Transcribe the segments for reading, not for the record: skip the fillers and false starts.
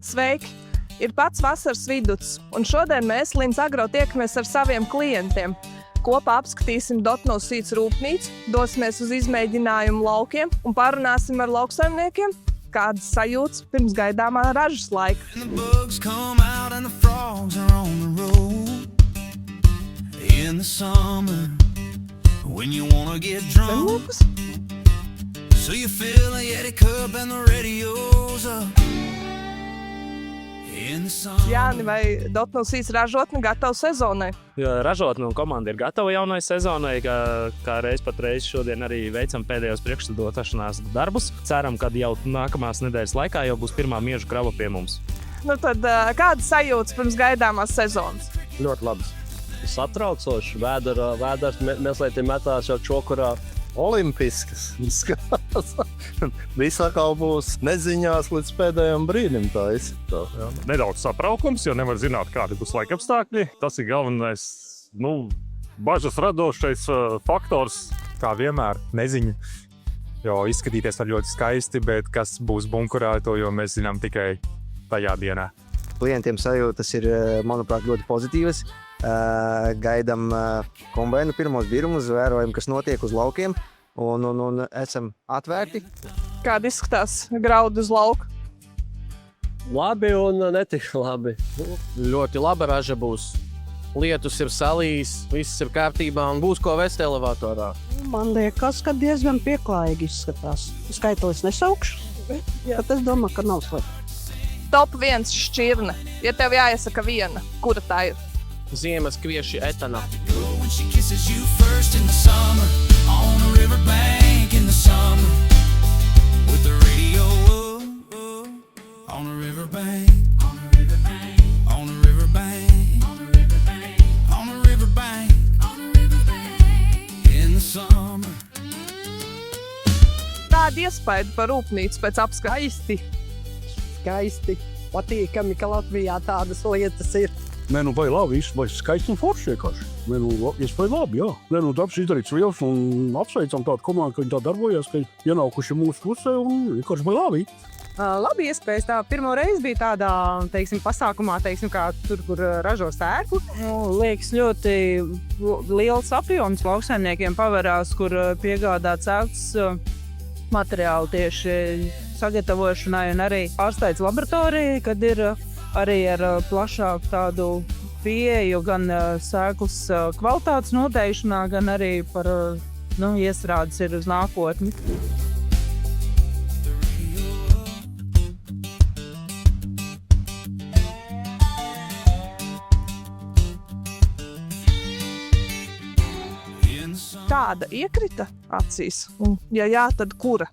Sveiki! Ir pats vasaras viduts, un šodien mēs Linz Agro tiekamies ar saviem klientiem. Kopā apskatīsim Dotno Seeds rūpnīcu, dosimies uz izmēģinājumu laukiem un parunāsim ar lauksaimniekiem, kādas sajūtas pirms gaidāmā ražas laika. Zemlūkus? So you feel the Yeti cup and the radio's up. Jāni, vai Dotno Seeds ražotne gatava sezonai? Ražotne un komanda ir gatava jaunai sezonai, kā reiz pat reiz šodien arī veicam pēdējos priekšsadotašanās darbus. Ceram, ka jau nākamās nedēļas laikā jau būs pirmā miežu krava pie mums. Nu tad kādas sajūtas pirms gaidāmās sezonas? Ļoti labas. Satraucoši. Vēders meslēti metās jau čokurā. Olimpiskas skatās. Viss atkal būs neziņās līdz pēdējiem brīdim. Tā izsaka. Nedaudz sapraukums, jo nevar zināt, kādi būs laika apstākļi. Tas ir galvenais, bažas radošais faktors. Kā vienmēr, neziņa. Jo izskatīties var ļoti skaisti, bet kas būs bunkurā, to jau mēs zinām tikai tajā dienā. Klientiem sajūtas ir, manuprāt, ļoti pozitīvas. Gaidām kombainu pirmos birmus, vērojam, kas notiek uz laukiem un esam atvērti. Kāda izskatās graudu uz lauka? Labi un netik labi. Ļoti laba raža būs. Lietus ir salījis, viss ir kārtībā un būs ko vest elevatorā. Man liekas, ka diezgan pieklājīgi izskatās. Skaitlis nesaukšu, bet es domāju, ka nav slikti. Top 1 šķirne. Ja tev jāiesaka viena, kura tā ir? Ziemas kvieši etana. Tāda iespēja par rūpnīcu pēc apskates. Skaisti, patīkami, ka Latvijā tādas lietas ir. Vai labi, vai skaisti un forši vienkārši. Iespēja labi, jā. Darbs izdarīts liels un apsveicam tādu komandu, ka viņi tā darbojas, ka ienākuši mūsu pusē un vienkārši vai labi. Labi iespējas. Tā pirmo reizi bija tādā, pasākumā, kā tur, kur ražo sēklu. Liekas, ļoti liels apjoms lauksaimniekiem paverās, kur piegādāt sēklas materiālu tieši sagatavošanai un arī ārsteidz laboratoriju, kad ir arī ar plašāku tādu pieeju gan sēklas kvalitātes noteikšanā, gan arī par iestrādes ir uz nākotni. Kāda iekrita acīs? Un, ja jā, tad kura?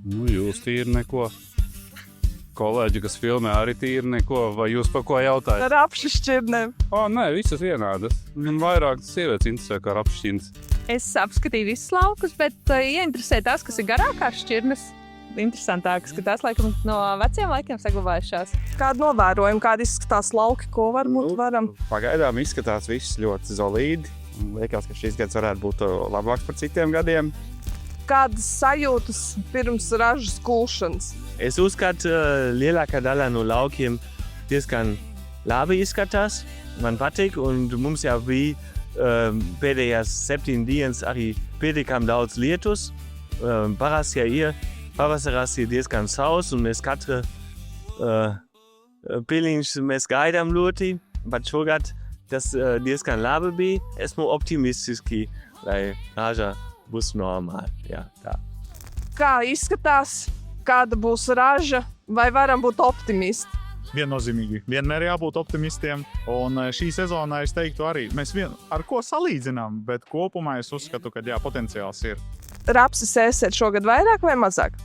Jūs tīri neko. Kolēģi, kas filmē, arī tīri neko. Vai jūs par ko jautājat? Ar apšu šķirnēm. Nē, visas vienādas. Man vairāk sievietes interesē kā ar apšu šķirnes. Es apskatīju visus laukus, bet ieinteresē tās, kas ir garākās šķirnes. Interesantākas, ka tās laikam no veciem laikiem saglabājušās. Kādu novērojumu, kāda izskatās lauki, ko varbūt varam? Pagaidām izskatās viss ļoti solīdi. Liekas, ka šis gads varētu būt labāks par citiem gadiem. Kādas sajūtas pirms ražas kulšanas? Es uzskatu, lielākā daļa no laukiem diezgan labi izskatās. Man patīk, un mums jau bija pēdējās 7 dienas arī pietiekami daudz lietus. Parasti ir pavasarās ir diezgan sauss, un mēs katru piliņš mēs gaidām ļoti, bet šogad tas diezgan labi bija. Esmu optimistiski, lai raža būs normāli. Jā, tā. Kā izskatās, kāda būs raža, vai varam būt optimisti? Viennozīmīgi. Vienmēr jābūt optimistiem. Un šī sezonā es teiktu arī, mēs ar ko salīdzinām, bet kopumā es uzskatu, ka jā, potenciāls ir. Rapsi sēsiet šogad vairāk vai mazāk?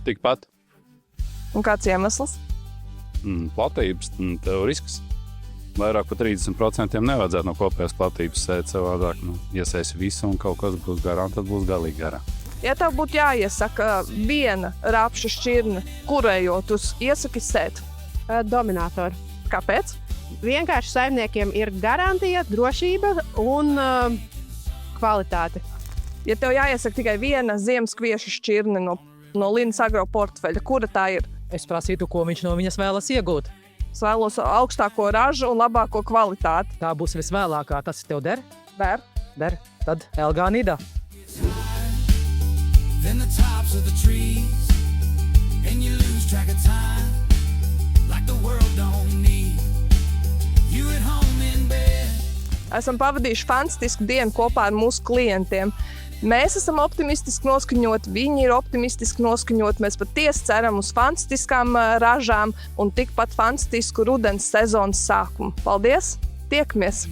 Tikpat. Un kāds iemesls? Platības teorisks. Vairāk par 30% nevajadzētu no kopējās platības sēt savādāk. Iesēsi visu un kaut kas būs garām, tad būs galīgi garām. Ja tev būtu jāiesaka viena rapša šķirne, kurējot uz iesaki sēt? Dominatoru. Kāpēc? Vienkārši saimniekiem ir garantija, drošība un kvalitāte. Ja tev jāiesaka tikai viena ziemas kviešu šķirne no Linz Agro portfeļa, kura tā ir? Es prasītu, ko viņš no viņas vēlas iegūt. Es vēlos augstāko ražu un labāko kvalitāti. Tā būs visvēlākā. Tas tev der? Der. Der. Tad Elgā Nida. Then the tops of the trees, and you lose track of time, like the world don't need you at home in bed. Esam pavadījuši fantastisku dienu kopā ar mūsu klientiem. Mēs esam optimistiski noskaņoti, viņi ir optimistiski noskaņoti. Mēs patiesi ceram uz fantastiskām ražām un tikpat fantastisku rudens sezonas sākumu. Paldies! Tiekamies!